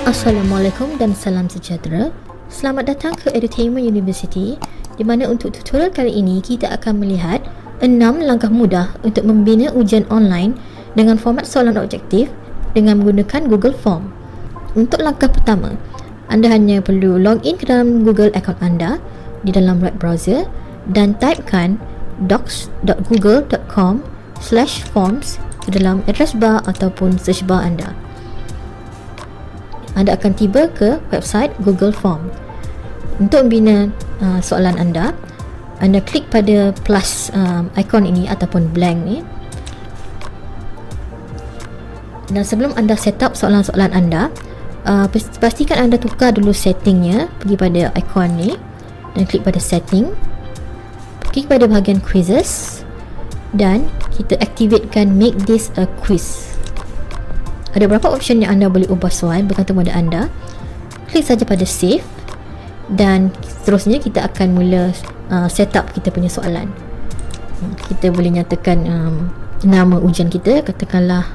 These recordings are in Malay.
Assalamualaikum dan salam sejahtera. Selamat datang ke Edutainment University, di mana untuk tutorial kali ini kita akan melihat 6 langkah mudah untuk membina ujian online dengan format soalan objektif dengan menggunakan Google Form. Untuk langkah pertama, anda hanya perlu login ke dalam Google account anda di dalam web browser dan typekan docs.google.com/forms ke dalam address bar ataupun search bar anda. Anda akan tiba ke website Google Form. Untuk membina soalan anda klik pada plus ikon ini ataupun blank ni. Dan sebelum anda set up soalan-soalan anda, pastikan anda tukar dulu settingnya. Pergi pada ikon ni dan klik pada setting, klik pada bahagian quizzes dan kita activatekan make this a quiz. Ada beberapa option yang anda boleh ubah soal bergantung pada anda. Klik saja pada save dan seterusnya kita akan mula set up kita punya soalan. Kita boleh nyatakan nama ujian kita, katakanlah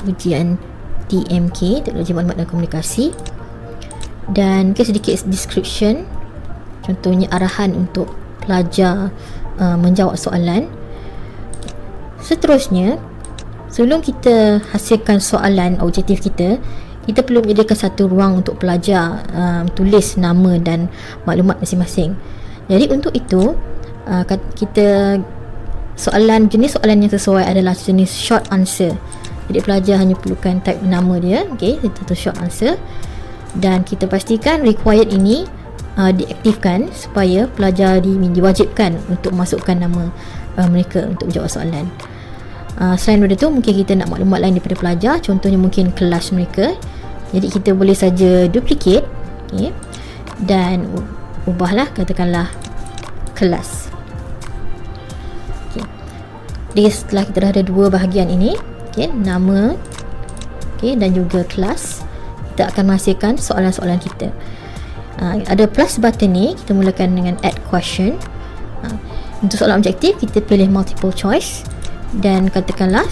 ujian TMK, Teknologi Maklumat dan Komunikasi, dan sedikit description, contohnya arahan untuk pelajar menjawab soalan. Seterusnya, sebelum kita hasilkan soalan objektif kita perlu menyediakan satu ruang untuk pelajar tulis nama dan maklumat masing-masing. Jadi untuk itu kita jenis soalan yang sesuai adalah jenis short answer. Jadi pelajar hanya perlukan type nama dia, kita tulis short answer, dan kita pastikan required ini diaktifkan supaya pelajar diwajibkan untuk masukkan nama mereka untuk menjawab soalan. Selain daripada itu, mungkin kita nak maklumat lain daripada pelajar, contohnya mungkin kelas mereka. Jadi kita boleh saja duplicate, dan ubahlah, katakanlah kelas. Jadi setelah kita dah ada dua bahagian ini, nama dan juga kelas, kita akan menghasilkan soalan-soalan kita. Ada plus button ni, kita mulakan dengan add question. Untuk soalan objektif, kita pilih multiple choice dan katakanlah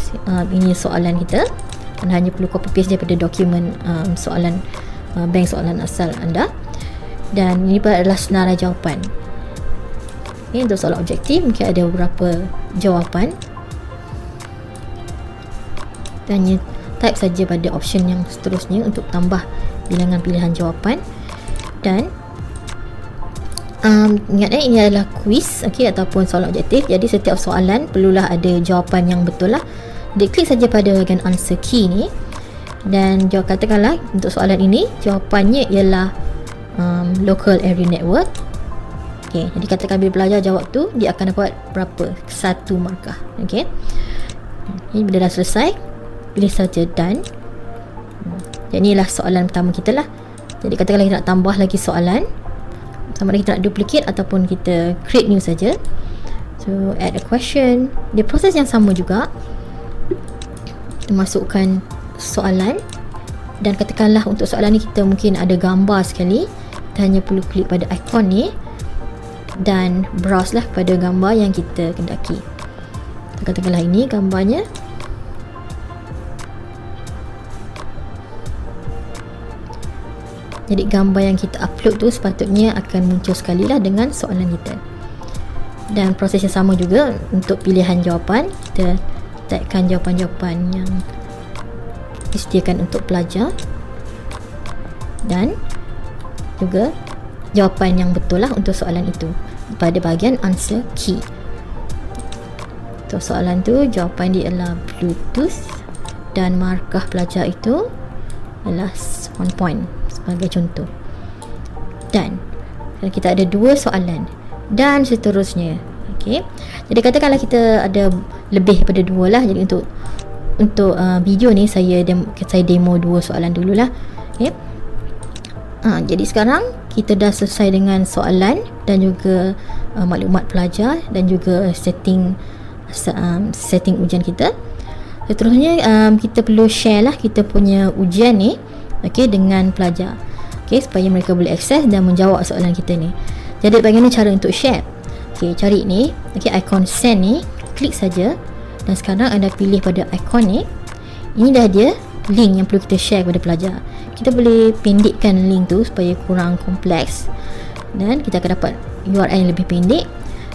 ini soalan kita. Anda hanya perlu copy paste daripada dokumen soalan bank soalan asal anda, dan ini adalah senarai jawapan. Untuk soalan objektif mungkin ada beberapa jawapan, dan hanya type saja pada option yang seterusnya untuk tambah bilangan pilihan jawapan. Dan ingat ini adalah quiz, ataupun soalan objektif. Jadi setiap soalan perlulah ada jawapan yang betul lah. Jadi klik saja pada bahagian answer key ni, dan katakanlah untuk soalan ini jawapannya ialah local area network. Jadi katakan bila pelajar jawab tu, dia akan dapat berapa? 1 markah. Ini bila dah selesai, pilih saja done. Jadi inilah soalan pertama kita lah. Jadi katakanlah kita nak tambah lagi soalan, sama ada kita nak duplicate ataupun kita create new saja. So add a question, dia proses yang sama juga. Kita masukkan soalan, dan katakanlah untuk soalan ni kita mungkin ada gambar sekali, kita hanya perlu klik pada ikon ni dan browse lah pada gambar yang kita kendaki. Katakanlah ini gambarnya. Jadi gambar yang kita upload tu sepatutnya akan muncul sekali lah dengan soalan kita. Dan proses yang sama juga untuk pilihan jawapan, kita typekan jawapan-jawapan yang disediakan untuk pelajar, dan juga jawapan yang betul lah untuk soalan itu pada bahagian answer key. Untuk soalan tu, jawapan dia adalah Bluetooth, dan markah pelajar itu adalah 1 point sebagai contoh. Dan kita ada 2 soalan dan seterusnya. Jadi katakanlah kita ada lebih daripada 2 lah. Jadi untuk video ni saya demo 2 soalan dululah. Jadi sekarang kita dah selesai dengan soalan dan juga maklumat pelajar dan juga setting ujian kita. Seterusnya kita perlu share lah kita punya ujian ni dengan pelajar, supaya mereka boleh akses dan menjawab soalan kita ni. Jadi bagaimana cara untuk share? Cari ni, ikon send ni, klik saja, dan sekarang anda pilih pada ikon ni. Ini dah dia link yang perlu kita share kepada pelajar. Kita boleh pendekkan link tu supaya kurang kompleks, dan kita akan dapat URL yang lebih pendek,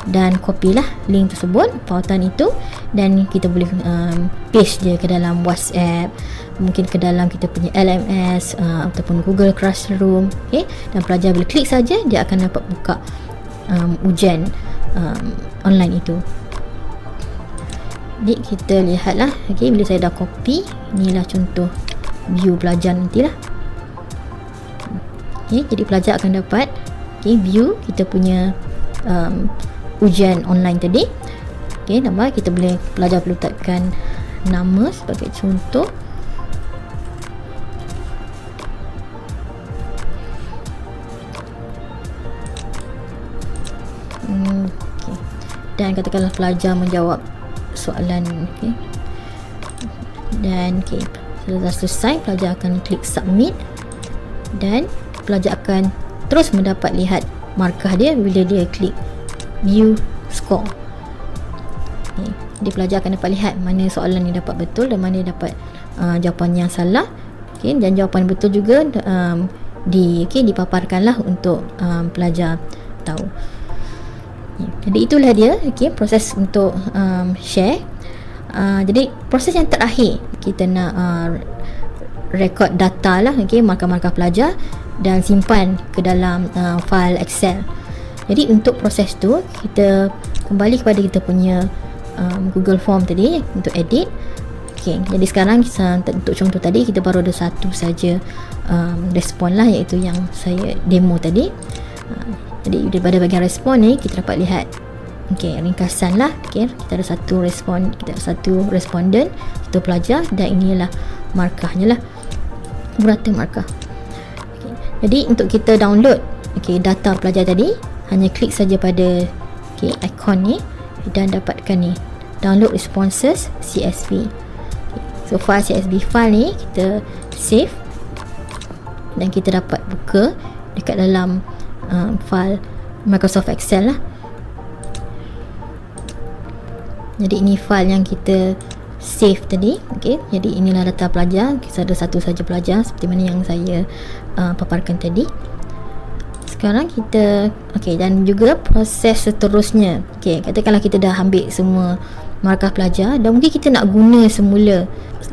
dan copy lah link tersebut, pautan itu, dan kita boleh paste dia ke dalam WhatsApp, mungkin ke dalam kita punya LMS ataupun Google Classroom. Okay? Dan pelajar bila klik saja, dia akan dapat buka ujian online itu. Jadi kita lihatlah, okay, bila saya dah copy, inilah contoh view pelajar nantilah. Okay, jadi pelajar akan dapat, okay, view kita punya ujian online tadi. Okay, nama kita boleh, pelajar perlu letakkan nama sebagai contoh. Okay. Dan katakanlah pelajar menjawab soalan, okay. Dan okay, setelah selesai, pelajar akan klik submit, dan pelajar akan terus mendapat lihat markah dia bila dia klik view score. Okay. Jadi pelajar akan dapat lihat mana soalan yang dapat betul dan mana dapat jawapan yang salah. Okay. Dan jawapan betul juga dipaparkanlah untuk pelajar tahu. Jadi itulah dia, okay, proses untuk share. Jadi proses yang terakhir, kita nak rekod data lah, okay, markah-markah pelajar, dan simpan ke dalam file Excel. Jadi untuk proses tu, kita kembali kepada kita punya Google Form tadi untuk edit. Okay, jadi sekarang untuk contoh tadi, kita baru ada satu saja respon lah, iaitu yang saya demo tadi. Jadi daripada bahagian respon ni, kita dapat lihat, okay, ringkasan lah. Okay, kita ada satu respon, kita ada satu responden, satu pelajar, dan inilah markahnya lah, burata markah. Okay. Jadi untuk kita download, okay, data pelajar tadi, hanya klik saja pada, okay, ikon ni, dan dapatkan ni, download responses CSV. Okay. So file CSV file ni kita save, dan kita dapat buka dekat dalam file Microsoft Excel lah. Jadi ini file yang kita save tadi. Okay, jadi inilah data pelajar. Kita ada satu saja pelajar seperti mana yang saya paparkan tadi. Sekarang kita, okay, dan juga proses seterusnya. Okay, katakanlah kita dah ambil semua markah pelajar, dan mungkin kita nak guna semula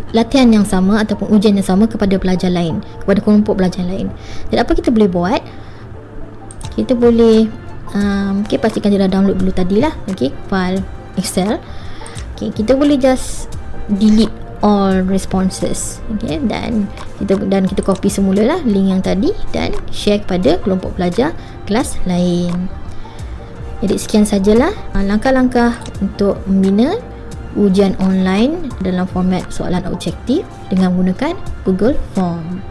latihan yang sama ataupun ujian yang sama kepada pelajar lain, kepada kelompok pelajar lain. Jadi apa kita boleh buat? Kita boleh okay, pastikan dia dah download dulu tadilah, okay, file Excel. Okay, kita boleh just delete all responses, okay, dan kita copy semula lah link yang tadi, dan share kepada kelompok pelajar kelas lain. Jadi sekian sajalah langkah-langkah untuk membina ujian online dalam format soalan objektif dengan menggunakan Google Form.